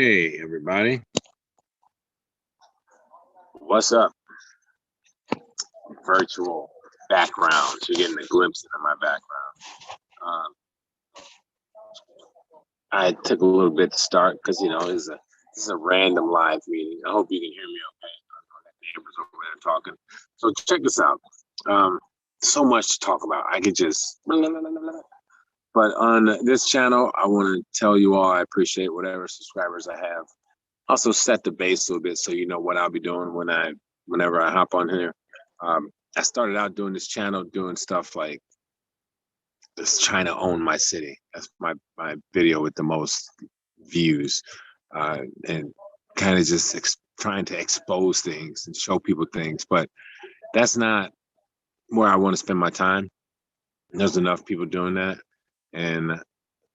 Hey, everybody. What's up? Virtual backgrounds. You're getting a glimpse into my background. Um, I took a little bit to start because this is a random live meeting. I hope you can hear me okay. I know that neighbors over there talking. So check this out. Um, so much to talk about. I could just. But on this channel, I want to tell you all I appreciate whatever subscribers I have. Also set the base a little bit so you know what I'll be doing whenever I hop on here. I started out doing this channel doing stuff like just trying to own my city. That's my video with the most views, and kind of just trying to expose things and show people things. But that's not where I want to spend my time. There's enough people doing that, and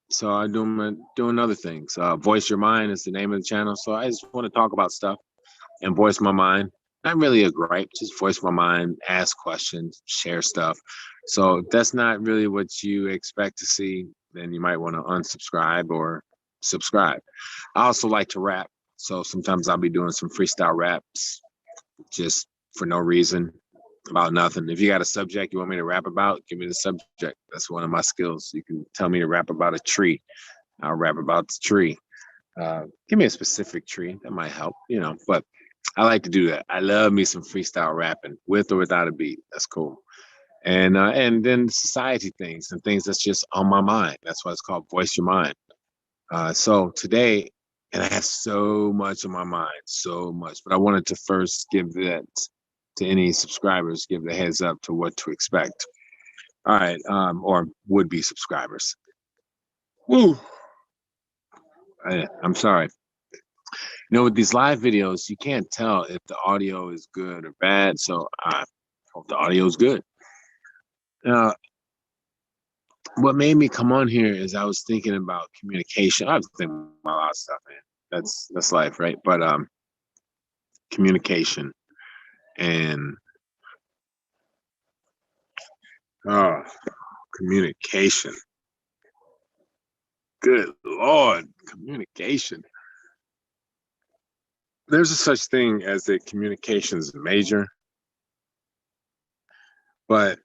so I doing other things. Voice Your Mind is the name of the channel. So I just want to talk about stuff and voice my mind. Not really a gripe, just voice my mind, ask questions, share stuff. So if that's not really what you expect to see, then you might want to unsubscribe or subscribe. I also like to rap. So sometimes I'll be doing some freestyle raps just for no reason, about nothing. If you got a subject you want me to rap about, give me the subject. That's one of my skills. You can tell me to rap about a tree. I'll rap about the tree. Give me a specific tree. That might help, but I like to do that. I love me some freestyle rapping with or without a beat. That's cool. And then society things and things that's just on my mind. That's why it's called Voice Your Mind. So today, and I have so much on my mind, so much, but I wanted to first give that to any subscribers, give the heads up to what to expect. All right, or would be subscribers. Woo. I'm sorry. With these live videos, you can't tell if the audio is good or bad. So I hope the audio is good. Now, what made me come on here is I was thinking about communication. I was thinking about a lot of stuff, man. That's life, right? But communication and oh, communication. Good Lord, communication. There's a such thing as a communications major, but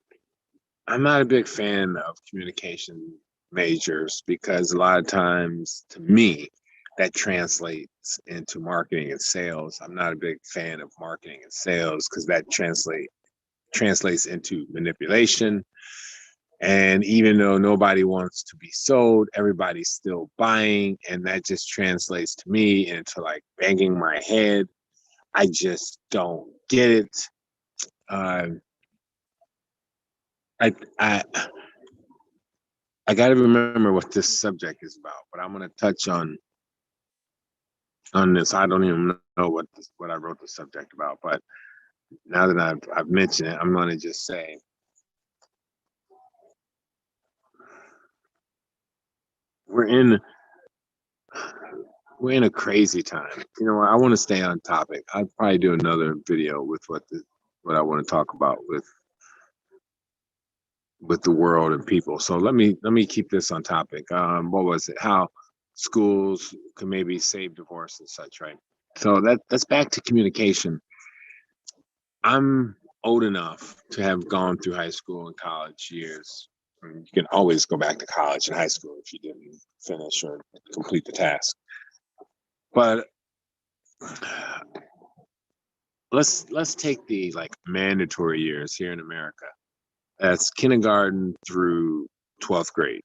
I'm not a big fan of communication majors because a lot of times, to me, that translates into marketing and sales. I'm not a big fan of marketing and sales because that translates into manipulation. And even though nobody wants to be sold, everybody's still buying. And that just translates to me into like banging my head. I just don't get it. Uh, I, I, I got to remember what this subject is about, but I'm going to touch on this. I don't even know what I wrote the subject about, but now that I've mentioned it, I'm going to just say we're in we're in a crazy time. I want to stay on topic. I'll probably do another video with what I want to talk about with the world and people. So let me keep this on topic. What was it? How schools can maybe save divorce and such, right? So that's back to communication. I'm old enough to have gone through high school and college years. You can always go back to college and high school if you didn't finish or complete the task. But let's take the like mandatory years here in America. That's kindergarten through 12th grade.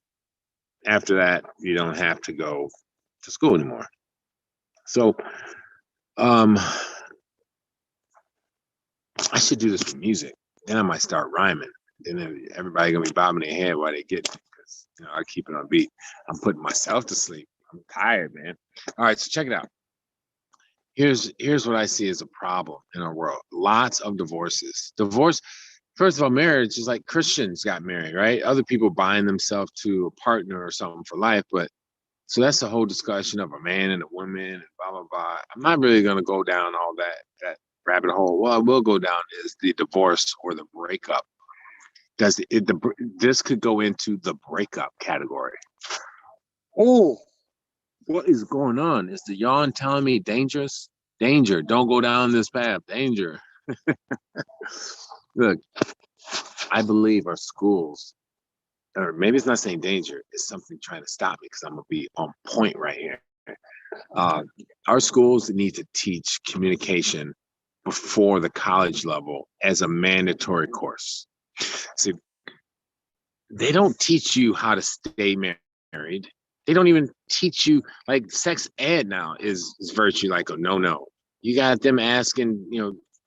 After that, you don't have to go to school anymore. So um I should do this with music. Then I might start rhyming. Then everybody gonna be bobbing their head while they get me because I keep it on beat. I'm putting myself to sleep. I'm tired, man. All right, so check it out. Here's what I see as a problem in our world. Lots of divorces. Divorce, first of all, marriage is like Christians got married, right? Other people bind themselves to a partner or something for life, but so that's the whole discussion of a man and a woman and blah blah blah. I'm not really gonna go down all that rabbit hole. What I will go down is the divorce or the breakup. This could go into the breakup category. Oh, What is going on? Is the yawn telling me dangerous? Danger, don't go down this path. Danger. Look, I believe our schools, or maybe it's not saying danger, it's something trying to stop me because I'm gonna be on point right here. Uh, our schools need to teach communication before the college level as a mandatory course. See, they don't teach you how to stay married. They don't even teach you, like, sex ed now is virtually like a no. You got them asking,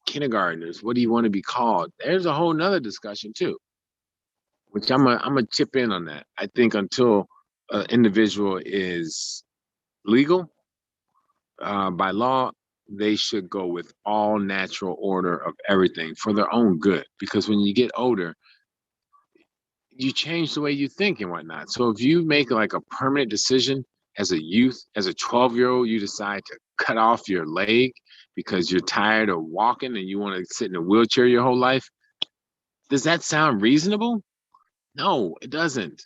kindergartners, what do you want to be called? There's a whole nother discussion too, which I'm a chip in on that. I think until an individual is legal by law, they should go with all natural order of everything for their own good. Because when you get older, you change the way you think and whatnot. So if you make like a permanent decision as a youth, as a 12-year-old, you decide to cut off your leg because you're tired of walking and you want to sit in a wheelchair your whole life, does that sound reasonable? No, it doesn't.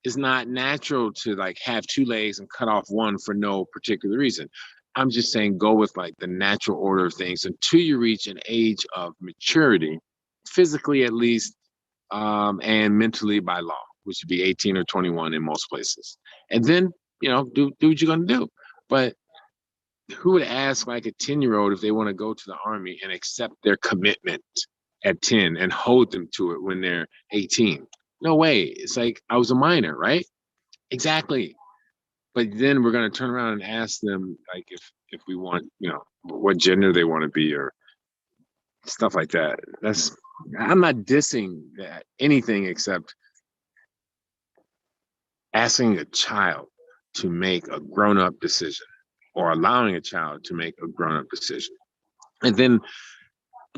It's not natural to like have two legs and cut off one for no particular reason. I'm just saying go with like the natural order of things until you reach an age of maturity, physically at least, and mentally by law, which would be 18 or 21 in most places. And then, do what you're gonna do. But who would ask like a 10-year-old if they want to go to the army and accept their commitment at 10 and hold them to it when they're 18? No way. It's like I was a minor, right? Exactly. But then we're gonna turn around and ask them like if we want, what gender they want to be or stuff like that. I'm not dissing that anything except asking a child to make a grown-up decision or allowing a child to make a grown-up decision. And then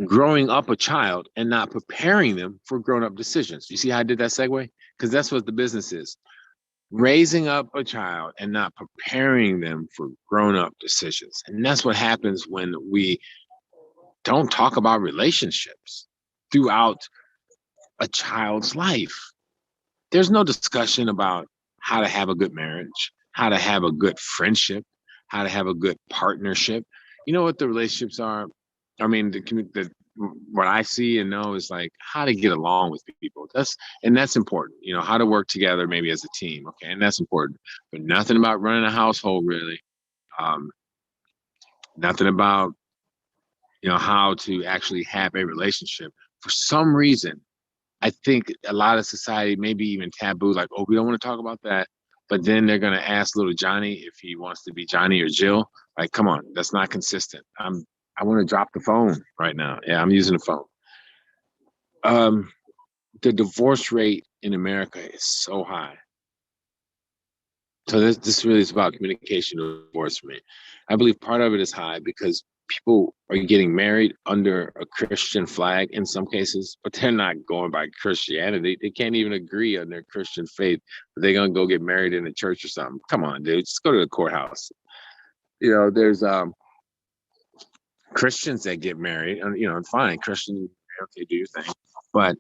growing up a child and not preparing them for grown-up decisions. You see how I did that segue? Because that's what the business is. Raising up a child and not preparing them for grown-up decisions. And that's what happens when we don't talk about relationships throughout a child's life. There's no discussion about how to have a good marriage, how to have a good friendship, how to have a good partnership. You know what the relationships are? I mean, what I see and know is like how to get along with people. That's important. How to work together maybe as a team. Okay, and that's important. But nothing about running a household really. Um, Nothing about how to actually have a relationship. For some reason, I think a lot of society, maybe even taboo, like, oh, we don't want to talk about that. But then they're gonna ask little Johnny if he wants to be Johnny or Jill. Like, come on, that's not consistent. I want to drop the phone right now. Yeah, I'm using the phone. The divorce rate in America is so high. So this really is about communication and divorce for me. I believe part of it is high because people are getting married under a Christian flag in some cases, but they're not going by Christianity. They can't even agree on their Christian faith. They're gonna go get married in a church or something. Come on, dude, just go to the courthouse. There's Christians that get married, and fine, Christian, okay, do your thing. But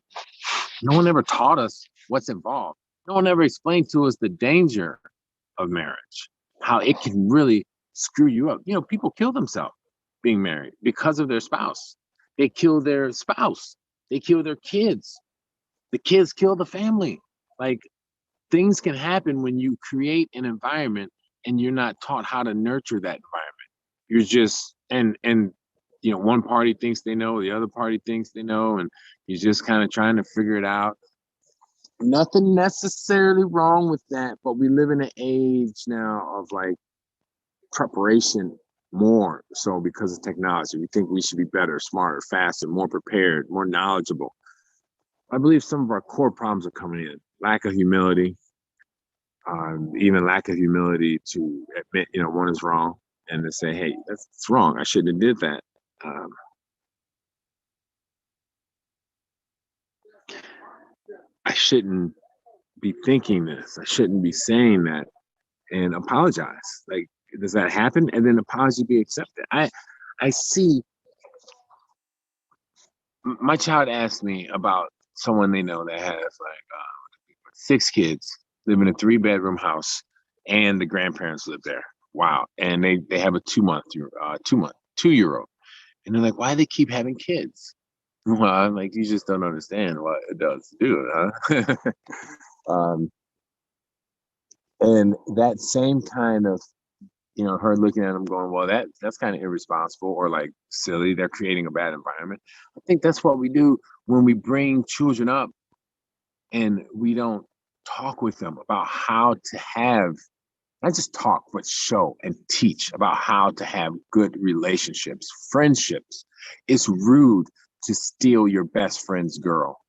no one ever taught us what's involved. No one ever explained to us the danger of marriage, how it can really screw you up. People kill themselves being married because of their spouse. They kill their spouse. They kill their kids. The kids kill the family. Like, things can happen when you create an environment and you're not taught how to nurture that environment. You're just and one party thinks they know, the other party thinks they know, and you're just kind of trying to figure it out. Nothing necessarily wrong with that, but we live in an age now of like preparation more so because of technology. We think we should be better, smarter, faster, more prepared, more knowledgeable. I believe some of our core problems are coming in. Lack of humility, even lack of humility to admit, one is wrong and to say, hey, that's wrong. I shouldn't have did that. I shouldn't be thinking this. I shouldn't be saying that, and apologize. Like, does that happen? And then apology be accepted. I see. My child asked me about someone they know that has like 6 kids, live in a 3-bedroom house, and the grandparents live there. Wow. And they have a 2 year old. And they're like, why do they keep having kids? Well, I'm like, you just don't understand what it does to do it, huh? um, and that same kind of, her looking at them going, well, that's kind of irresponsible or like silly. They're creating a bad environment. I think that's what we do when we bring children up and we don't talk with them about how to have, not just talk, but show and teach about how to have good relationships, friendships. It's rude to steal your best friend's girl.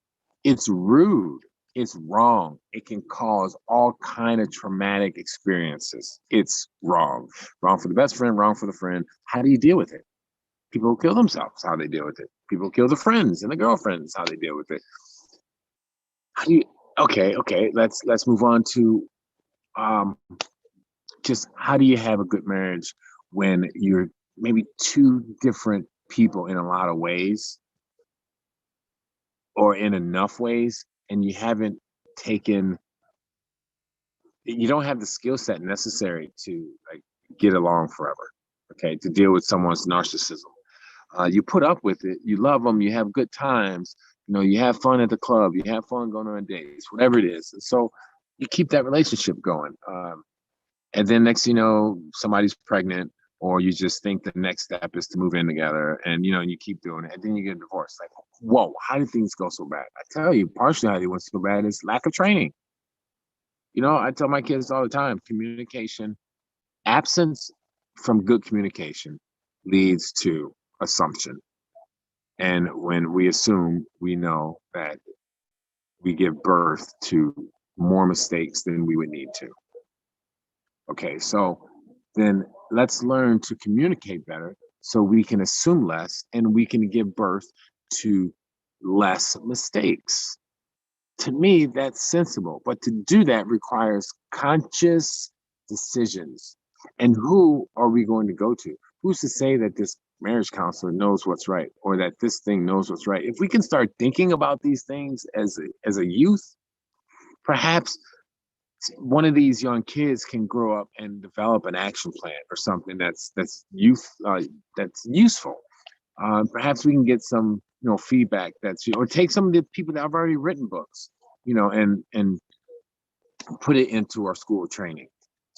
It's rude. It's wrong. It can cause all kind of traumatic experiences. It's wrong. Wrong for the best friend, wrong for the friend. How do you deal with it? People kill themselves. How they deal with it. People kill the friends and the girlfriends. How they deal with it. How do you? Okay. Let's move on to um, just how do you have a good marriage when you're maybe two different people in a lot of ways or in enough ways, and taken you don't have the skill set necessary to like get along forever, okay, to deal with someone's narcissism. You put up with it, you love them, you have good times, you have fun at the club, you have fun going on dates, whatever it is, and so you keep that relationship going. And then next, somebody's pregnant, or you just think the next step is to move in together, and you keep doing it, and then you get divorced. Like, whoa, how did things go so bad? I tell you, partially how they went so bad is lack of training. I tell my kids all the time, communication, absence from good communication leads to assumption. And when we assume, we know that we give birth to more mistakes than we would need to. Okay, so then let's learn to communicate better so we can assume less and we can give birth to less mistakes. To me, that's sensible. But to do that requires conscious decisions. And who are we going to go to? Who's to say that this marriage counselor knows what's right or that this thing knows what's right? If we can start thinking about these things as a youth, perhaps one of these young kids can grow up and develop an action plan or something that's useful. Perhaps we can get some feedback or take some of the people that have already written books, and put it into our school training.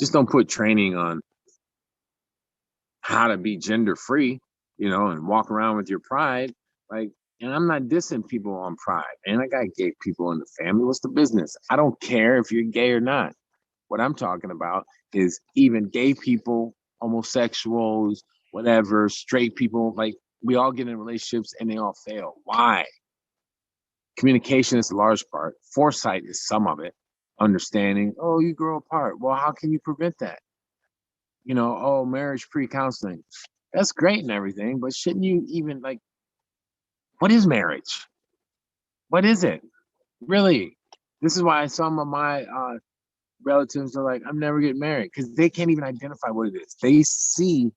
Just don't put training on how to be gender free, and walk around with your pride. Like, and I'm not dissing people on pride. And I got gay people in the family. What's the business? I don't care if you're gay or not. What I'm talking about is even gay people, homosexuals, whatever, straight people, like we all get in relationships and they all fail. Why? Communication is a large part. Foresight is some of it. Understanding, oh, you grow apart. Well, how can you prevent that? Oh, marriage pre-counseling. That's great and everything, but shouldn't you even what is marriage? What is it? Really? This is why some of my relatives are like, I'm never getting married because they can't even identify what it is. They see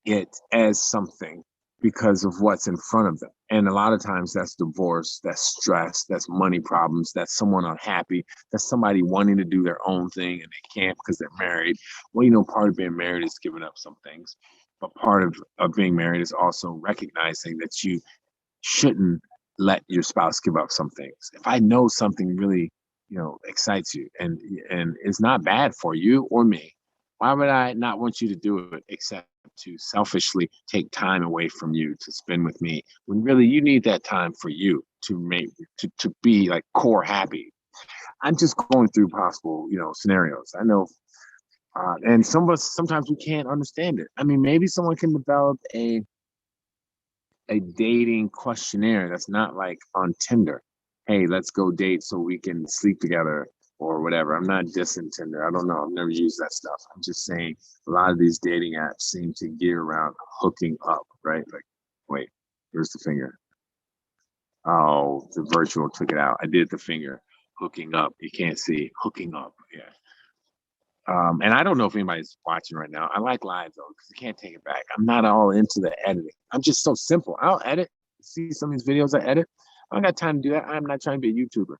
it as something because of what's in front of them. And a lot of times that's divorce, that's stress, that's money problems, that's someone unhappy, that's somebody wanting to do their own thing and they can't because they're married. Well, part of being married is giving up some things. But part of being married is also recognizing that you shouldn't let your spouse give up some things. If I know something really, excites you and is not bad for you or me, why would I not want you to do it except to selfishly take time away from you to spend with me when really you need that time for you to be like core happy. I'm just going through possible, scenarios. I know and some of us sometimes we can't understand it. I mean, maybe someone can develop a dating questionnaire that's not like on Tinder. Hey, let's go date so we can sleep together or whatever. I'm not dissing Tinder. I don't know. I've never used that stuff. I'm just saying a lot of these dating apps seem to gear around hooking up, right? Like, wait, where's the finger? Oh, the virtual took it out. I did the finger. Hooking up. You can't see. Hooking up. Yeah. And I don't know if anybody's watching right now. I like live though, because you can't take it back. I'm not all into the editing. I'm just so simple. I'll edit. See some of these videos I edit. I don't got time to do that. I'm not trying to be a YouTuber.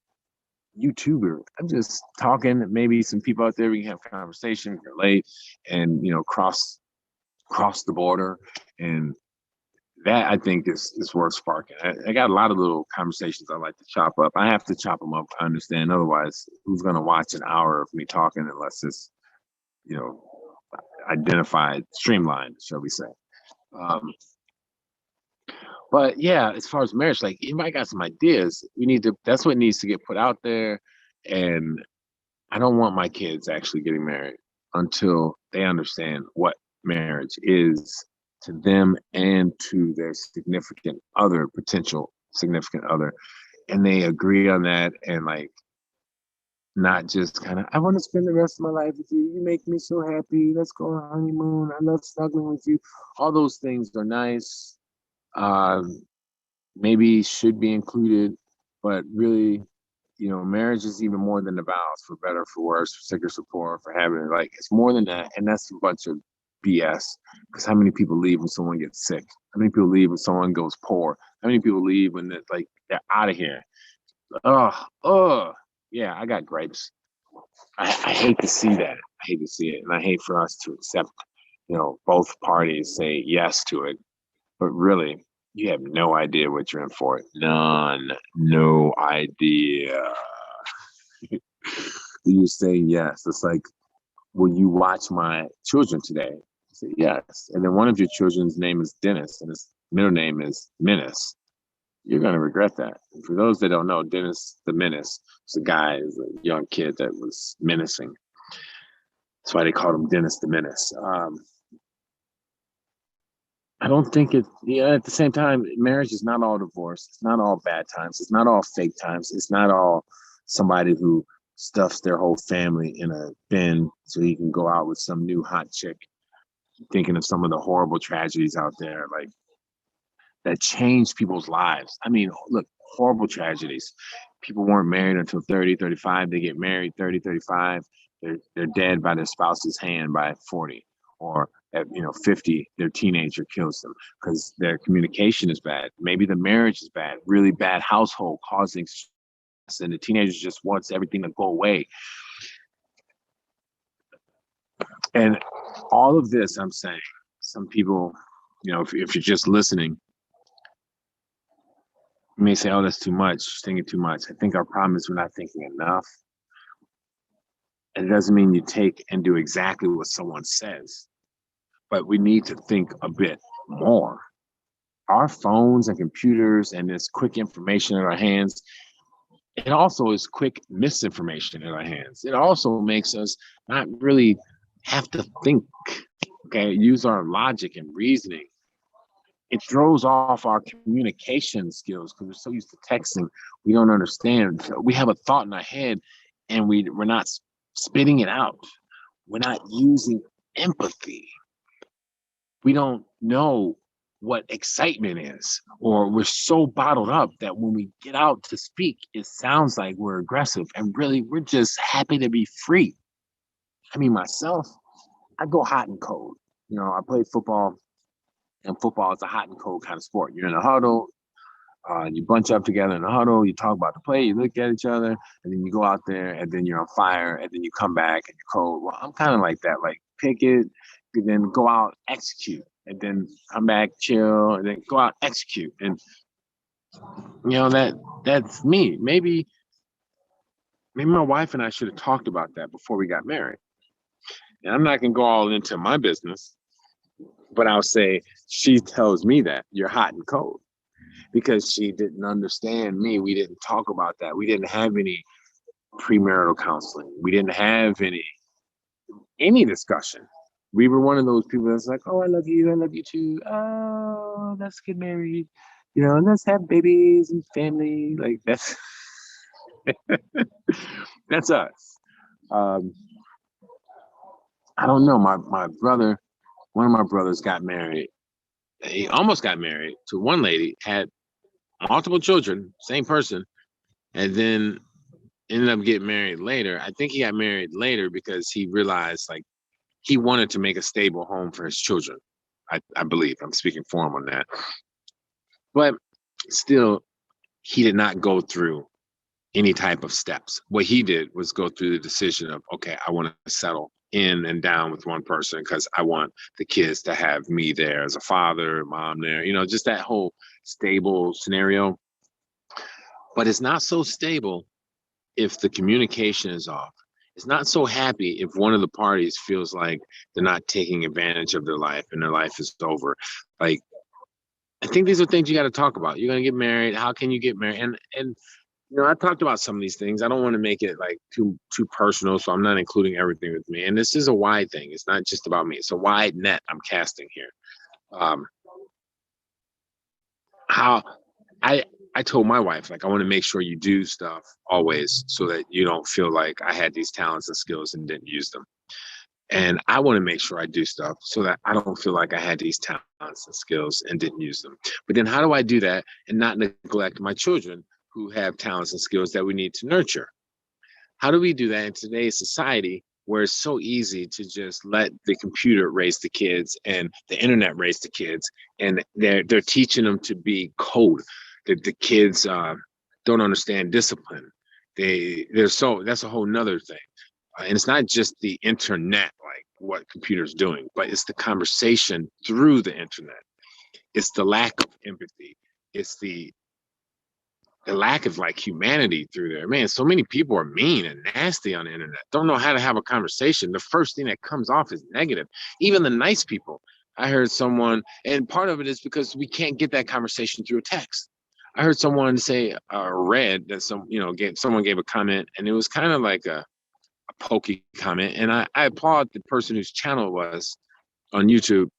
YouTuber. I'm just talking. Maybe some people out there we can have conversation, relate, and cross the border, and that I think is worth sparking. I got a lot of little conversations I like to chop up. I have to chop them up. I understand. Otherwise, who's going to watch an hour of me talking unless it's you know identified, streamlined, shall we say? Um, but yeah, as far as marriage, like anybody got some ideas, we need to. That's what needs to get put out there. And I don't want my kids actually getting married until they understand what marriage is to them and to their significant other, potential significant other, and they agree on that and like not just kind of, I want to spend the rest of my life with you. You make me so happy. Let's go on honeymoon. I love snuggling with you. All those things are nice. Um, Maybe should be included, but really, marriage is even more than the vows, for better, for worse, for sicker, for poor, for having like it's more than that, and that's a bunch of BS. Because how many people leave when someone gets sick? How many people leave when someone goes poor? How many people leave when they're out of here? Oh, yeah, I got gripes. I hate to see that. I hate to see it, and I hate for us to accept, both parties say yes to it, but really, you have no idea what you're in for. None. No idea. You say yes. It's like, will you watch my children today? I say yes. And then one of your children's name is Dennis, and his middle name is Menace. You're gonna regret that. And for those that don't know, Dennis the Menace is a guy, is a young kid that was menacing. That's why they called him Dennis the Menace. I don't think it, yeah, at the same time, marriage is not all divorce. It's not all bad times. It's not all fake times. It's not all somebody who stuffs their whole family in a bin so he can go out with some new hot chick. Thinking of some of the horrible tragedies out there, like that changed people's lives. I mean, look, horrible tragedies. People weren't married until 30, 35. They get married 30, 35. They're dead by their spouse's hand by 40. Or at 50, their teenager kills them because their communication is bad. Maybe the marriage is bad, really bad household causing stress, and the teenager just wants everything to go away. And all of this, I'm saying, some people, if you're just listening, you may say, oh, that's too much, thinking too much. I think our problem is we're not thinking enough. And it doesn't mean you take and do exactly what someone says, but we need to think a bit more. Our phones and computers and this quick information in our hands, it also is quick misinformation in our hands. It also makes us not really have to think, okay, use our logic and reasoning. It throws off our communication skills because we're so used to texting. We don't understand. We have a thought in our head and we're not spitting it out. We're not using empathy. We don't know what excitement is, or we're so bottled up that when we get out to speak, it sounds like we're aggressive, and really we're just happy to be free. I mean, myself, I go hot and cold. I play football, and football is a hot and cold kind of sport. You're in a huddle, you bunch up together in a huddle, you talk about the play, you look at each other, and then you go out there, and then you're on fire, and then you come back and you're cold. Well, I'm kind of like that, like pick it, and then go out, execute, and then come back, chill, and then go out, execute. And that's me. Maybe my wife and I should have talked about that before we got married. And I'm not gonna go all into my business, but I'll say she tells me that you're hot and cold because she didn't understand me. We didn't talk about that. We didn't have any premarital counseling. We didn't have any discussion. We were one of those people that's like, oh, I love you too. Oh, let's get married, let's have babies and family. Like that's that's us. I don't know. My brother, one of my brothers got married. He almost got married to one lady, had multiple children, same person, and then ended up getting married later. I think he got married later because he realized like he wanted to make a stable home for his children. I believe I'm speaking for him on that. But still, he did not go through any type of steps. What he did was go through the decision of, okay, I want to settle in and down with one person because I want the kids to have me there as a father, mom there, just that whole stable scenario. But it's not so stable if the communication is off. It's not so happy if one of the parties feels like they're not taking advantage of their life and their life is over. Like, I think these are things you got to talk about. You're gonna get married. How can you get married? And I talked about some of these things. I don't want to make it like too personal, so I'm not including everything with me. And this is a wide thing. It's not just about me. It's a wide net I'm casting here. How I told my wife, like, I want to make sure you do stuff always so that you don't feel like I had these talents and skills and didn't use them. And I want to make sure I do stuff so that I don't feel like I had these talents and skills and didn't use them. But then how do I do that and not neglect my children who have talents and skills that we need to nurture? How do we do that in today's society where it's so easy to just let the computer raise the kids and the internet raise the kids, and they're teaching them to be code? The kids don't understand discipline. That's a whole nother thing. And it's not just the internet, like what computers doing, but it's the conversation through the internet. It's the lack of empathy. It's the lack of like humanity through there. Man, so many people are mean and nasty on the internet. Don't know how to have a conversation. The first thing that comes off is negative. Even the nice people. I heard someone, and part of it is because we can't get that conversation through a text. I heard someone say, read that someone gave a comment, and it was kind of like a pokey comment. And I applaud the person whose channel it was on YouTube.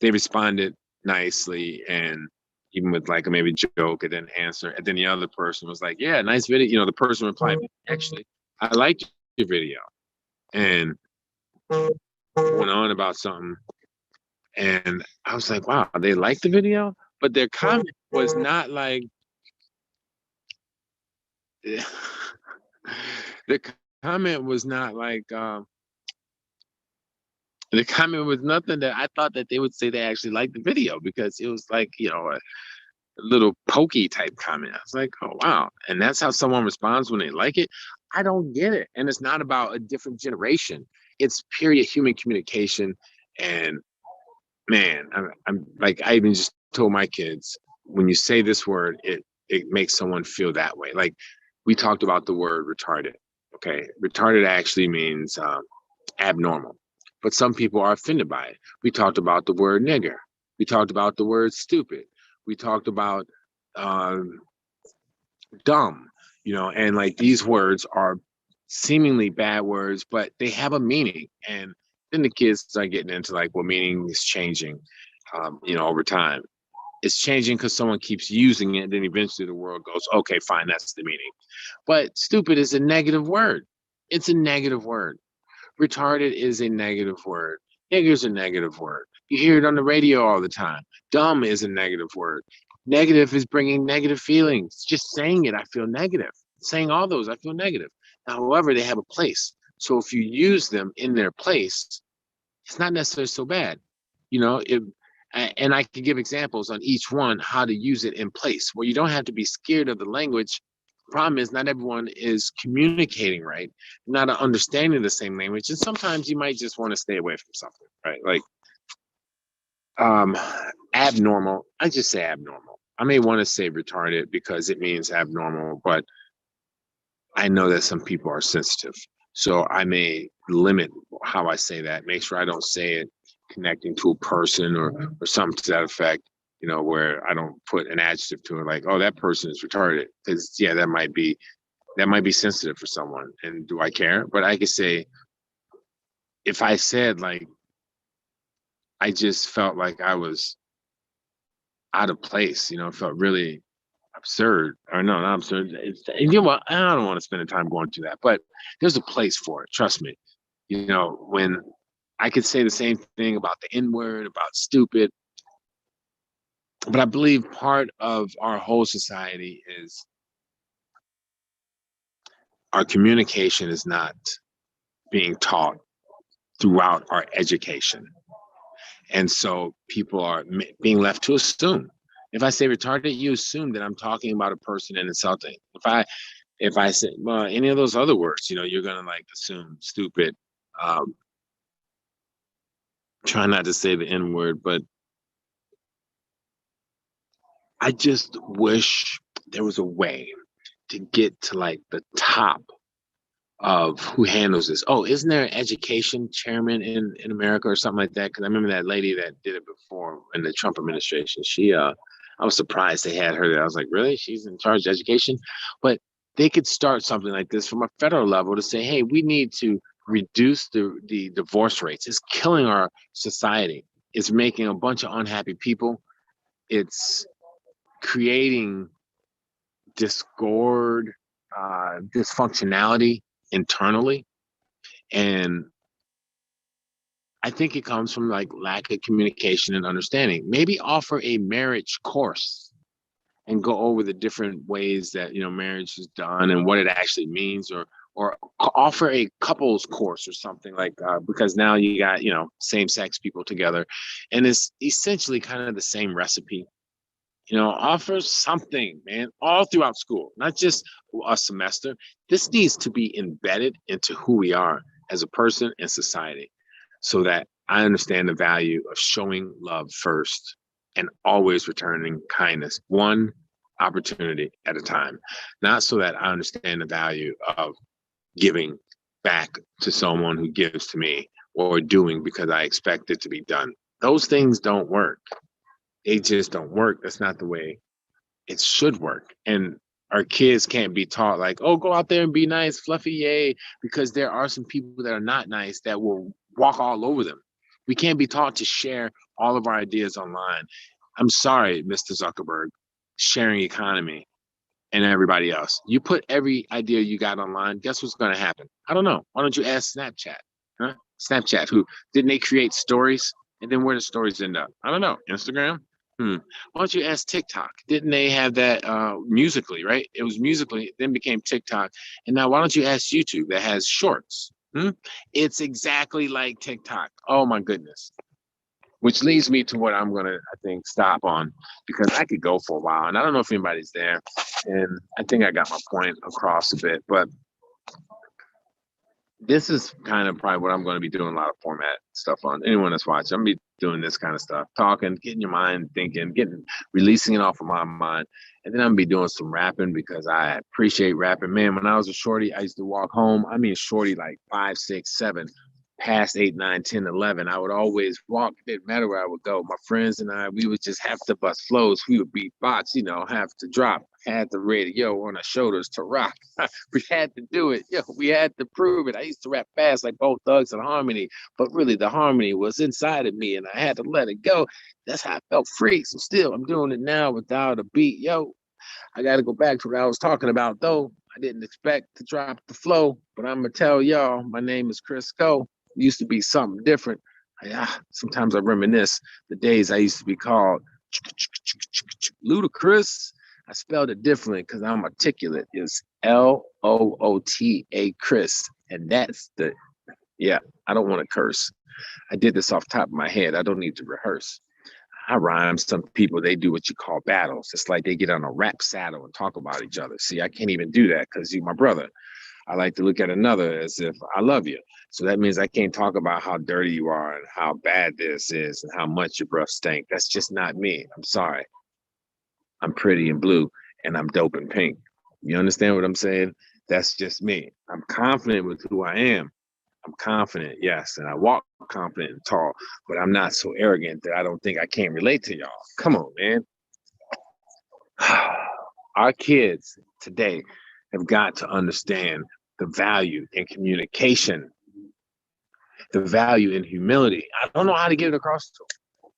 They responded nicely and even with like a maybe joke and then answer. And then the other person was like, yeah, nice video. The person replied, actually, I liked your video. And went on about something. And I was like, wow, they liked the video? But their comment was not like, the comment was not like, the comment was nothing that I thought that they would say they actually liked the video, because it was like, a little pokey type comment. I was like, oh, wow. And that's how someone responds when they like it. I don't get it. And it's not about a different generation. It's period human communication. And man, I'm like, I even just told my kids, when you say this word, it makes someone feel that way. Like, we talked about the word retarded. Okay. Retarded actually means abnormal, but some people are offended by it. We talked about the word nigger. We talked about the word stupid. We talked about dumb, and like, these words are seemingly bad words, but they have a meaning. And then the kids start getting into like, well, meaning is changing, over time. It's changing because someone keeps using it, and then eventually the world goes, okay, fine, that's the meaning. But stupid is a negative word. It's a negative word. Retarded is a negative word. Nigger is a negative word. You hear it on the radio all the time. Dumb is a negative word. Negative is bringing negative feelings. Just saying it, I feel negative. Saying all those, I feel negative. Now, however, they have a place. So if you use them in their place, it's not necessarily so bad. And I can give examples on each one, how to use it in place, where you don't have to be scared of the language. The problem is not everyone is communicating right, not understanding the same language. And sometimes you might just want to stay away from something, right? Like, abnormal. I just say abnormal. I may want to say retarded because it means abnormal, but I know that some people are sensitive. So I may limit how I say that, make sure I don't say it connecting to a person or something to that effect, where I don't put an adjective to it, like, oh, that person is retarded. Because that might be sensitive for someone. And do I care? But I could say, if I said like, I just felt like I was out of place, it felt really absurd. Or no, not absurd. I don't want to spend the time going through that, but there's a place for it. Trust me. When I could say the same thing about the N-word, about stupid, but I believe part of our whole society is our communication is not being taught throughout our education. And so people are being left to assume. If I say retarded, you assume that I'm talking about a person and insulting. If I say well, any of those other words, you're gonna like assume stupid. Um, try not to say the N word, but I just wish there was a way to get to like the top of who handles this. Oh, isn't there an education chairman in America or something like that? Because I remember that lady that did it before in the Trump administration. I was surprised they had her there. I was like, really? She's in charge of education? But they could start something like this from a federal level to say, hey, we need to reduce the divorce rates. It's killing our society. It's making a bunch of unhappy people. It's creating discord, dysfunctionality internally. And I think it comes from like lack of communication and understanding. Maybe offer a marriage course and go over the different ways that marriage is done and what it actually means, or offer a couples course or something like because now you got same-sex people together, and it's essentially kind of the same recipe. Offer something, man, all throughout school, not just a semester. This needs to be embedded into who we are as a person and society so that I understand the value of showing love first and always returning kindness, one opportunity at a time. Not so that I understand the value of giving back to someone who gives to me or doing because I expect it to be done. Those things don't work. They just don't work. That's not the way it should work. And our kids can't be taught like, oh, go out there and be nice, fluffy, yay, because there are some people that are not nice that will walk all over them. We can't be taught to share all of our ideas online. I'm sorry, Mr. Zuckerberg, sharing economy and everybody else. You put every idea you got online, guess what's going to happen? I don't know. Why don't you ask Snapchat? Huh? Snapchat, who didn't they create stories? And then where the stories end up? I don't know. Instagram? Why don't you ask TikTok? Didn't they have that Musically, right? It was Musically, then became TikTok. And now why don't you ask YouTube that has shorts? It's exactly like TikTok. Oh my goodness. Which leads me to what I'm going to, I think, stop on because I could go for a while. And I don't know if anybody's there. And I think I got my point across a bit. But this is kind of probably what I'm going to be doing a lot of format stuff on. Anyone that's watching, I'm going to be doing this kind of stuff, talking, getting your mind thinking, releasing it off of my mind. And then I'm going to be doing some rapping because I appreciate rapping. Man, when I was a shorty, I used to walk home. I mean, shorty like 5, 6, 7, past 8, 9, 10, 11. I would always walk. It didn't matter where I would go. My friends and I, we would just have to bust flows. We would beatbox, have to drop, had the radio on our shoulders to rock. We had to do it. We had to prove it. I used to rap fast like both Thugs and Harmony, but really the harmony was inside of me and I had to let it go. That's how I felt free. So still, I'm doing it now without a beat. I got to go back to what I was talking about, though. I didn't expect to drop the flow, but I'm going to tell y'all, my name is Chris Coe. Used to be something different. Sometimes I reminisce the days I used to be called Ludacris. I spelled it differently because I'm articulate. It's Loota Chris. And that's I don't want to curse. I did this off the top of my head. I don't need to rehearse. I rhyme. Some people, they do what you call battles. It's like they get on a rap saddle and talk about each other. See, I can't even do that because you're my brother. I like to look at another as if I love you. So that means I can't talk about how dirty you are and how bad this is and how much your breath stink. That's just not me. I'm sorry. I'm pretty and blue and I'm dope and pink. You understand what I'm saying? That's just me. I'm confident with who I am. I'm confident, yes, and I walk confident and tall, but I'm not so arrogant that I don't think I can't relate to y'all. Come on, man. Our kids today have got to understand the value in communication, the value in humility. I don't know how to get it across to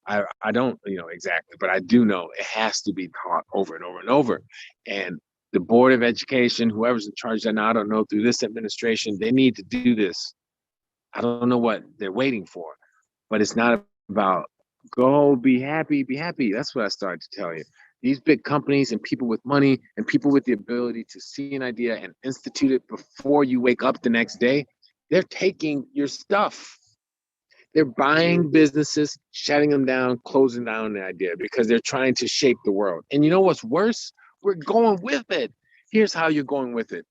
them. I don't, exactly, but I do know it has to be taught over and over and over. And the Board of Education, whoever's in charge of that now, I don't know, through this administration, they need to do this. I don't know what they're waiting for, but it's not about go be happy, be happy. That's what I started to tell you. These big companies and people with money and people with the ability to see an idea and institute it before you wake up the next day, they're taking your stuff. They're buying businesses, shutting them down, closing down the idea because they're trying to shape the world. And you know what's worse? We're going with it. Here's how you're going with it.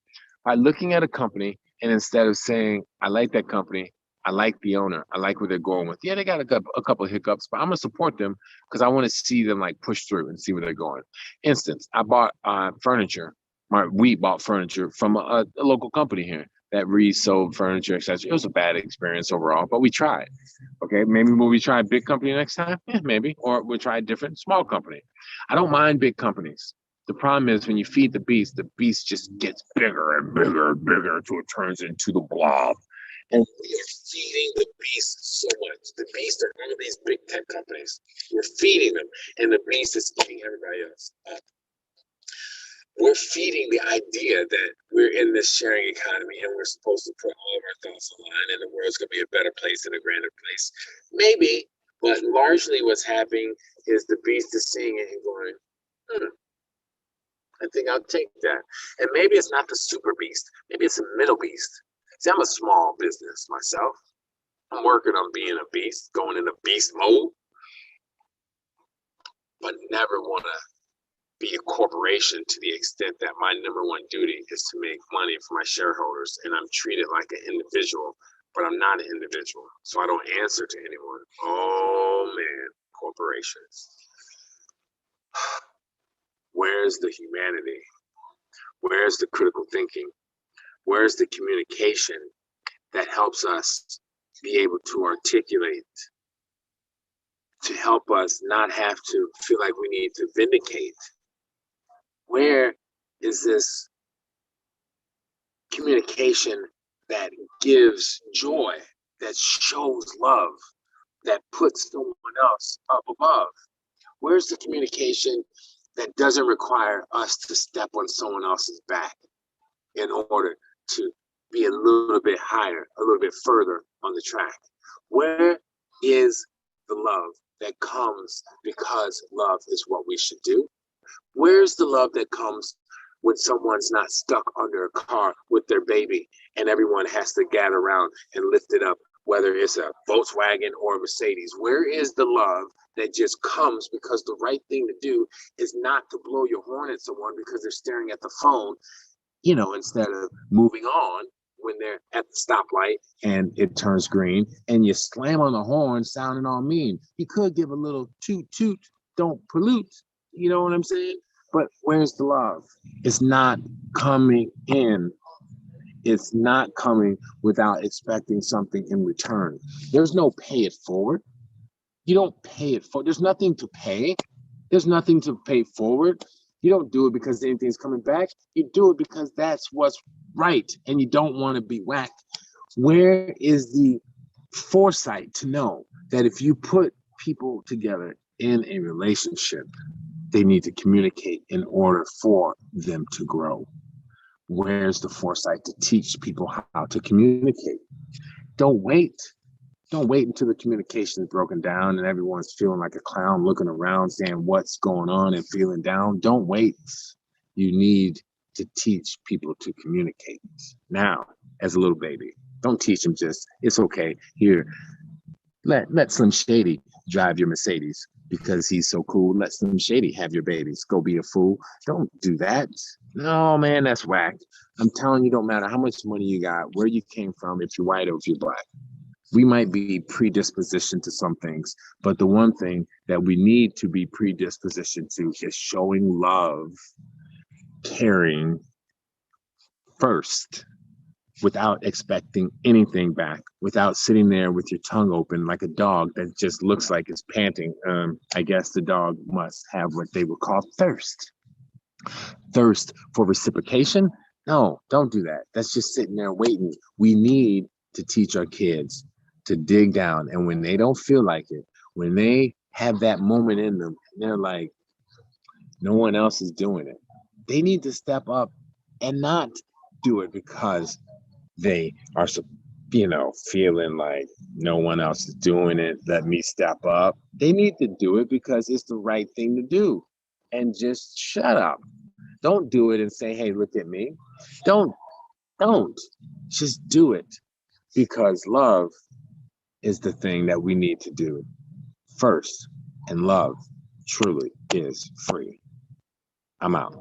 By looking at a company and instead of saying, I like that company, I like the owner, I like where they're going with. Yeah, they got a couple of hiccups, but I'm gonna support them because I want to see them like push through and see where they're going. Instance, I bought furniture. We bought furniture from a local company here that resold furniture, etc. It was a bad experience overall, but we tried. Okay, maybe will we try a big company next time? Yeah, maybe, or we'll try a different small company. I don't mind big companies. The problem is when you feed the beast just gets bigger and bigger and bigger until it turns into the blob. And we're feeding the beast so much. The beast are all of these big tech companies. We're feeding them, and the beast is eating everybody else up. We're feeding the idea that we're in this sharing economy and we're supposed to put all of our thoughts online and the world's going to be a better place and a grander place. Maybe, but largely what's happening is the beast is seeing it and going, I think I'll take that. And maybe it's not the super beast. Maybe it's a middle beast. See, I'm a small business myself. I'm working on being a beast, going into beast mode, but never want to be a corporation to the extent that my number one duty is to make money for my shareholders and I'm treated like an individual, but I'm not an individual. So I don't answer to anyone. Oh man, corporations. Where's the humanity? Where's the critical thinking? Where's the communication that helps us be able to articulate, to help us not have to feel like we need to vindicate? Where is this communication that gives joy, that shows love, that puts someone else up above? Where's the communication that doesn't require us to step on someone else's back in order to be a little bit higher, a little bit further on the track? Where is the love that comes because love is what we should do? Where's the love that comes when someone's not stuck under a car with their baby and everyone has to gather around and lift it up, whether it's a Volkswagen or a Mercedes? Where is the love that just comes because the right thing to do is not to blow your horn at someone because they're staring at the phone, instead of moving on when they're at the stoplight and it turns green and you slam on the horn sounding all mean? You could give a little toot toot, don't pollute, you know what I'm saying? But where's the love? It's not coming in. It's not coming without expecting something in return. There's no pay it forward. You don't pay it forward. There's nothing to pay. There's nothing to pay forward. You don't do it because anything's coming back. You do it because that's what's right and you don't want to be whacked. Where is the foresight to know that if you put people together in a relationship, they need to communicate in order for them to grow? Where's the foresight to teach people how to communicate? Don't wait. Don't wait until the communication is broken down and everyone's feeling like a clown, looking around, saying what's going on and feeling down. Don't wait. You need to teach people to communicate now as a little baby. Don't teach them just, it's okay. Here, let Slim Shady drive your Mercedes because he's so cool. Let Slim Shady have your babies. Go be a fool. Don't do that. No, man, that's whack. I'm telling you, don't matter how much money you got, where you came from, if you're white or if you're black. We might be predispositioned to some things, but the one thing that we need to be predispositioned to is showing love, caring first, without expecting anything back, without sitting there with your tongue open like a dog that just looks like it's panting. I guess the dog must have what they would call thirst. Thirst for reciprocation? No, don't do that. That's just sitting there waiting. We need to teach our kids to dig down. And when they don't feel like it, when they have that moment in them, they're like, no one else is doing it. They need to step up and not do it because they are, feeling like no one else is doing it. Let me step up. They need to do it because it's the right thing to do. And just shut up. Don't do it and say, hey, look at me. Don't. Just do it because love is the thing that we need to do first. And love truly is free. I'm out.